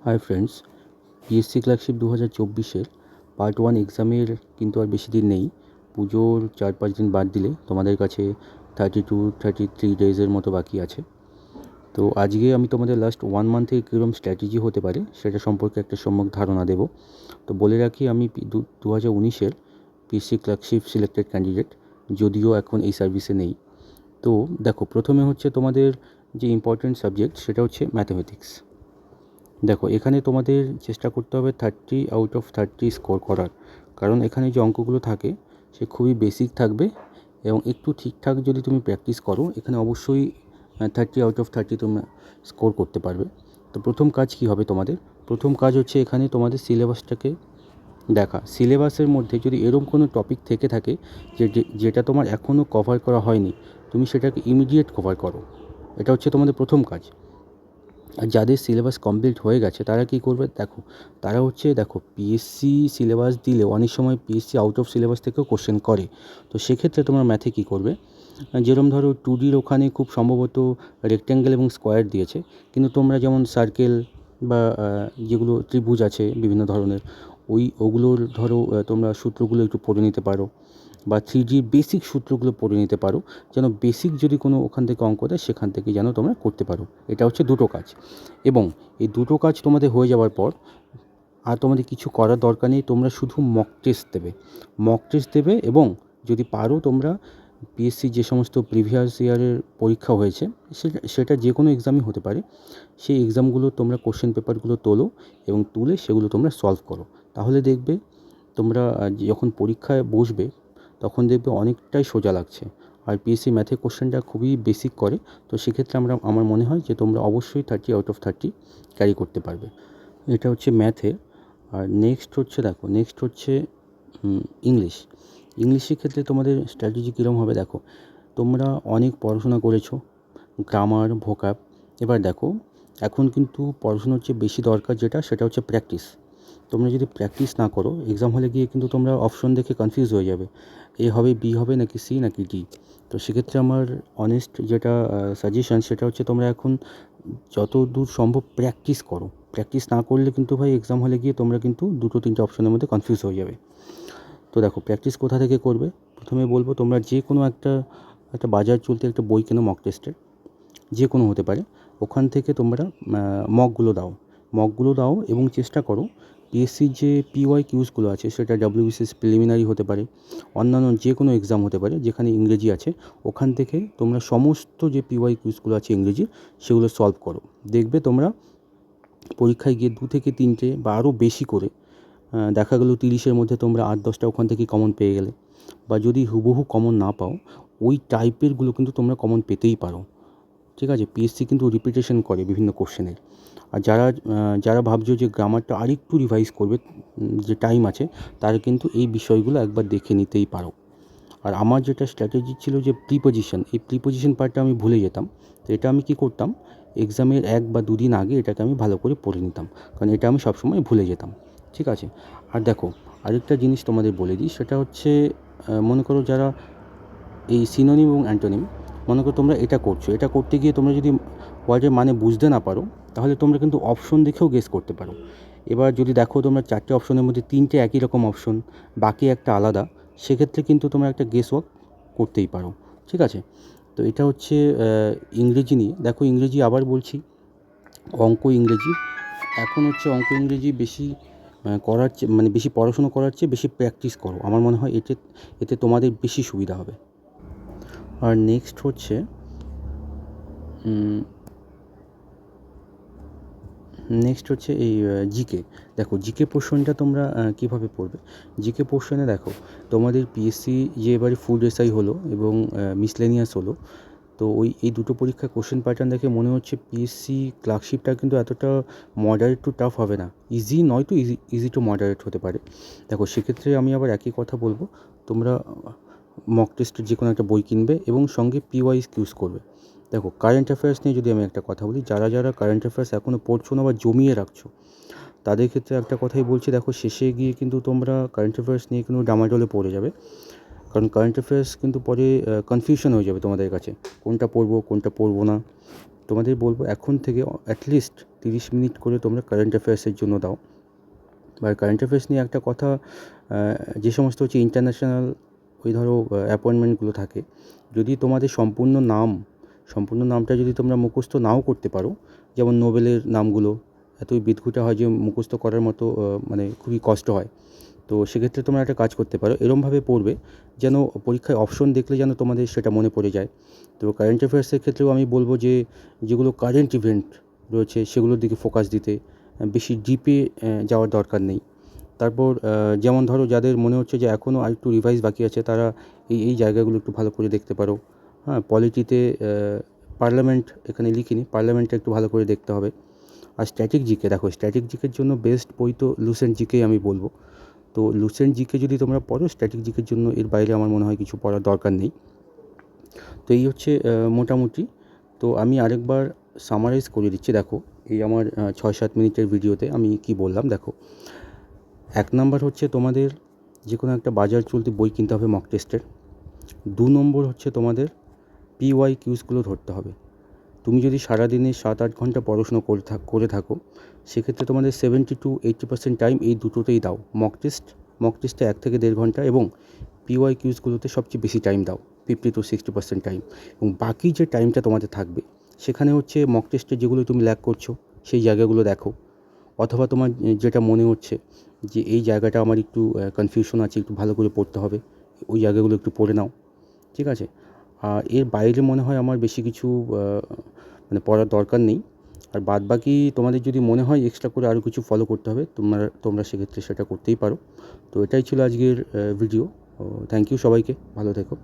High friends, PSC clerkship 2024-এর part 1 এক্সামের কিন্তু আর বেশি দিন নেই। পুজোর 4-5 দিন বাদ দিলে তোমাদের কাছে 32-33 ডেজের মতো বাকি আছে। তো আজকে আমি তোমাদের লাস্ট 1 মান্থে কীরকম স্ট্র্যাটেজি হতে পারে সেটা সম্পর্কে একটা সম্যক ধারণা দেব। তো বলে রাখি, আমি 2019-এর পিএসসি ক্লার্কশিপ সিলেক্টেড ক্যান্ডিডেট, যদিও এখন এই সার্ভিসে নেই। তো দেখো, প্রথমে হচ্ছে তোমাদের যে ইম্পর্টেন্ট সাবজেক্ট সেটা হচ্ছে ম্যাথামেটিক্স। দেখো, এখানে তোমাদের চেষ্টা করতে হবে 30 আউট অফ 30 স্কোর করার, কারণ এখানে যে অঙ্কগুলো থাকে সে খুবই বেসিক থাকবে এবং একটু ঠিকঠাক যদি তুমি প্র্যাকটিস করো এখানে অবশ্যই 30 আউট অফ 30 তুমি স্কোর করতে পারবে। তো প্রথম কাজ কি হবে তোমাদের? প্রথম কাজ হচ্ছে এখানে তোমাদের সিলেবাসটাকে দেখা। সিলেবাসের মধ্যে যদি এরকম কোনো টপিক থেকে থাকে যেটা তোমার এখনও কভার করা হয়নি, তুমি সেটাকে ইমিডিয়েট কভার করো। এটা হচ্ছে তোমাদের প্রথম কাজ। আর যাদের সিলেবাস কমপ্লিট হয়ে গেছে তারা কী করবে? দেখো পিএসসি সিলেবাস দিলে অনেক সময় পিএসসি আউট অফ সিলেবাস থেকেও কোশ্চেন করে। তো সেক্ষেত্রে তোমরা ম্যাথে কী করবে? যেরকম ধরো 2Dর ওখানে খুব সম্ভবত রেক্ট্যাঙ্গেল এবং স্কোয়ার দিয়েছে, কিন্তু তোমরা যেমন সার্কেল বা যেগুলো ত্রিভুজ আছে বিভিন্ন ধরনের, ওগুলোর ধরো তোমরা সূত্রগুলো একটু পড়ে নিতে পারো, বা 3Dর বেসিক সূত্রগুলো পড়ে নিতে পারো, যেন বেসিক যদি কোনো ওখান থেকে অঙ্ক দেয় সেখান থেকে যেন তোমরা করতে পারো। এটা হচ্ছে দুটো কাজ। এবং এই দুটো কাজ তোমাদের হয়ে যাওয়ার পর আর তোমাদের কিছু করার দরকার নেই। তোমরা শুধু মক টেস্ট দেবে এবং যদি পারো তোমরা পিএসসি যে সমস্ত প্রিভিয়াস ইয়ারের পরীক্ষা হয়েছে সেটা যে কোনো এক্সামই হতে পারে, সেই এক্সামগুলো তোমরা কোশ্চেন পেপারগুলো তোলো এবং তুলে সেগুলো তোমরা সলভ করো। তাহলে দেখবে তোমরা যখন পরীক্ষায় বসবে তখন দেখবে অনেকটাই সোজা লাগছে। আর পিএসসি ম্যাথে কোশ্চেনটা খুবই বেসিক করে। তো সেক্ষেত্রে আমার মনে হয় যে তোমরা অবশ্যই 30 আউট অফ 30 ক্যারি করতে পারবে। এটা হচ্ছে ম্যাথে। আর নেক্সট হচ্ছে ইংলিশের ক্ষেত্রে তোমাদের স্ট্র্যাটেজি কীরকম হবে? দেখো, তোমরা অনেক পড়াশোনা করেছো, গ্রামার, ভোকাব। এবার দেখো, এখন কিন্তু পড়াশোনার চেয়ে বেশি দরকার সেটা হচ্ছে প্র্যাকটিস। তোমরা যদি প্র্যাকটিস না করো, এক্সাম হলে গিয়ে কিন্তু তোমরা অপশন দেখে কনফিউজ হয়ে যাবে, এ হবে, বি হবে, নাকি সি, নাকি ডি। তো সেক্ষেত্রে আমার অনেস্ট যেটা সাজেশন সেটা হচ্ছে তোমরা এখন যত দূর সম্ভব প্র্যাকটিস করো। প্র্যাকটিস না করলে কিন্তু ভাই এক্সাম হলে গিয়ে তোমরা কিন্তু 2-3টে অপশনের মধ্যে কনফিউজ হয়ে যাবে। তো দেখো, প্র্যাকটিস কোথা থেকে করবে? প্রথমে বলবো, তোমরা যে কোনো একটা বাজার চলতে একটা বই কেনো, মক টেস্টের, যে কোনো হতে পারে। ওখান থেকে তোমরা মকগুলো দাও এবং চেষ্টা করো পিএসসির যে পিওয়াই কিউজগুলো আছে, সেটা ডব্লিউবিসিএস প্রিলিমিনারি হতে পারে, অন্যান্য যে কোনো এক্সাম হতে পারে যেখানে ইংরেজি আছে, ওখান থেকে তোমরা সমস্ত যে পিওয়াই কিউজগুলো আছে ইংরেজির সেগুলো সলভ করো। দেখবে তোমরা পরীক্ষায় গিয়ে 2 থেকে 3টে বা আরও বেশি করে, দেখা গেলো 30-এর মধ্যে তোমরা 8-10টা ওখান থেকে কমন পেয়ে গেলে, বা যদি হুবহু কমন না পাও ওই টাইপেরগুলো কিন্তু তোমরা কমন পেতেই পারো। ঠিক আছে? পিএসসি কিন্তু রিপিটেশন করে বিভিন্ন কোশ্চেনের। আর যারা ভাবছো যে গ্রামারটা আরেকটু রিভাইজ করবে, যে টাইম আছে, তারা কিন্তু এই বিষয়গুলো একবার দেখে নিতেই পারো। আর আমার যেটা স্ট্র্যাটেজি ছিল যে এই প্রিপোজিশন পার্টটা আমি ভুলে যেতাম। তো এটা আমি কী করতাম, এক্সামের 1 বা 2 দিন আগে এটাকে আমি ভালো করে পড়ে নিতাম, কারণ এটা আমি সবসময় ভুলে যেতাম। ঠিক আছে? আর দেখো, আরেকটা জিনিস তোমাদের বলে দিই, সেটা হচ্ছে মনে করো যারা এই সিনোনিম এবং অ্যান্টোনিম, মনে করো তোমরা এটা করছো, এটা করতে গিয়ে তোমরা যদি ওয়ার্ডের মানে বুঝতে না পারো, তাহলে তোমরা কিন্তু অপশন দেখেও গেস করতে পারো। এবার যদি দেখো তোমরা 4টে অপশনের মধ্যে 3টে একই রকম অপশন, বাকি একটা আলাদা, সেক্ষেত্রে কিন্তু তোমরা একটা গেস ওয়ার্ক করতেই পারো। ঠিক আছে? তো এটা হচ্ছে ইংরেজি নিয়ে। দেখো, ইংরেজি আবার বলছি, অঙ্ক ইংরেজি এখন হচ্ছে অঙ্ক ইংরেজি বেশি বেশি পড়াশুনো করার চেয়ে বেশি প্র্যাকটিস করো। আমার মনে হয় এতে তোমাদের বেশি সুবিধা হবে। আর নেক্সট হচ্ছে এই জিকে। দেখো, জিকে পোর্শনটা তোমরা কীভাবে পড়বে? জিকে পোর্শনে দেখো, তোমাদের পিএসসি যে এবারে ফুড এসআই হলো এবং মিসলেনিয়াস হলো, তো এই দুটো পরীক্ষার কোশ্চেন প্যাটার্ন দেখে মনে হচ্ছে পিএসসি ক্লার্কশিপটা কিন্তু এতটা মডারেট টু টাফ হবে না। ইজি নয় তো ইজি টু মডারেট হতে পারে। দেখো, সেক্ষেত্রে আমি আবার একই কথা বলবো, তোমরা মক টেস্টের যে কোনো একটা বই কিনবে এবং সঙ্গে পিওয়াইস কিউজ করবে। দেখো, কারেন্ট অ্যাফেয়ার্স নিয়ে যদি আমি একটা কথা বলি, যারা কারেন্ট অ্যাফেয়ার্স এখনও পড়ছো না বা জমিয়ে রাখছো, তাদের ক্ষেত্রে একটা কথাই বলছি, দেখো শেষে গিয়ে কিন্তু তোমরা কারেন্ট অ্যাফেয়ার্স নিয়ে কিন্তু ডামাডোলে পড়ে যাবে। কারণ কারেন্ট অ্যাফেয়ার্স কিন্তু পরে কনফিউশন হয়ে যাবে তোমাদের কাছে, কোনটা পড়বো কোনটা পড়বো না। তোমাদের বলবো এখন থেকে অ্যাটলিস্ট 30 মিনিট করে তোমরা কারেন্ট অ্যাফেয়ার্সের জন্য দাও। আর কারেন্ট অ্যাফেয়ার্স নিয়ে একটা কথা, যে সমস্ত হচ্ছে ইন্টারন্যাশনাল ওই ধরো অ্যাপয়েন্টমেন্টগুলো থাকে, যদি তোমাদের সম্পূর্ণ নামটা যদি তোমরা মুখস্থ নাও করতে পারো, যেমন নোবেলের নামগুলো এতই বিদঘুটে হয় যে মুখস্থ করার মতো মানে খুবই কষ্ট হয়। তো সেক্ষেত্রে তোমরা একটা কাজ করতে পারো, এরমভাবে পড়বে যেন পরীক্ষায় অপশন দেখলে যেন তোমাদের সেটা মনে পড়ে যায়। তো কারেন্ট অ্যাফেয়ার্সের ক্ষেত্রেও আমি বলবো যে যেগুলো কারেন্ট ইভেন্ট রয়েছে সেগুলোর দিকে ফোকাস দিতে, বেশি ডিপে যাওয়ার দরকার নেই। তারপর যেমন ধরো যাদের মনে হচ্ছে যে এখনও আরেকটু রিভাইজ বাকি আছে, তারা এই জায়গাগুলো একটু ভালো করে দেখতে পারো। হ্যাঁ, পলিটিতে পার্লামেন্ট এখানে লিখিনি, পার্লামেন্টটা একটু ভালো করে দেখতে হবে। আর স্ট্যাটিক জিকে দেখো, স্ট্যাটিক জিকের জন্য বেস্ট বই তো লুসেন্ট জিকেই আমি বলবো। তো লুসেন্ট জিকে যদি তোমরা পড়ো, স্ট্যাটিক জিকের জন্য এর বাইরে আমার মনে হয় কিছু পড়ার দরকার নেই। তো এই হচ্ছে মোটামুটি। তো আমি আরেকবার সামারাইজ করে দিচ্ছি। দেখো, এই আমার 6-7 মিনিটের ভিডিওতে আমি কি বললাম দেখো। 1 নাম্বার হচ্ছে তোমাদের যে কোনো একটা বাজার চলতি বই কিনতে হবে মক টেস্টের। 2 নম্বর হচ্ছে তোমাদের পিওয়াই কিউজগুলো ধরতে হবে। তুমি যদি সারাদিনে 7-8 ঘন্টা পড়াশুনো করে থাকো, সেক্ষেত্রে তোমাদের 70 to 80% টাইম এই দুটোতেই দাও। মক টেস্টে 1 থেকে 1.5 ঘন্টা এবং পিওয়াই কিউজগুলোতে সবচেয়ে বেশি টাইম দাও, 50 to 60% টাইম। এবং বাকি যে টাইমটা তোমাদের থাকবে, সেখানে হচ্ছে মক টেস্টে যেগুলো তুমি ল্যাক করছো সেই জায়গাগুলো দেখো, অথবা তোমার যেটা মনে হচ্ছে যে এই জায়গাটা আমার একটু কনফিউশন আছে, একটু ভালো করে পড়তে হবে, ওই জায়গাগুলো একটু পড়ে নাও, ঠিক আছে? আর এর বাইরে মনে হয় আমার বেশি কিছু মানে পড়ার দরকার নেই। আর বাদবাকি তোমাদের যদি মনে হয় এক্সট্রা করে আরও কিছু ফলো করতে হবে, তোমরা সেক্ষেত্রে সেটা করতেই পারো। তো এটাই ছিল আজকের ভিডিও। থ্যাংক ইউ সবাইকে, ভালো থেকো।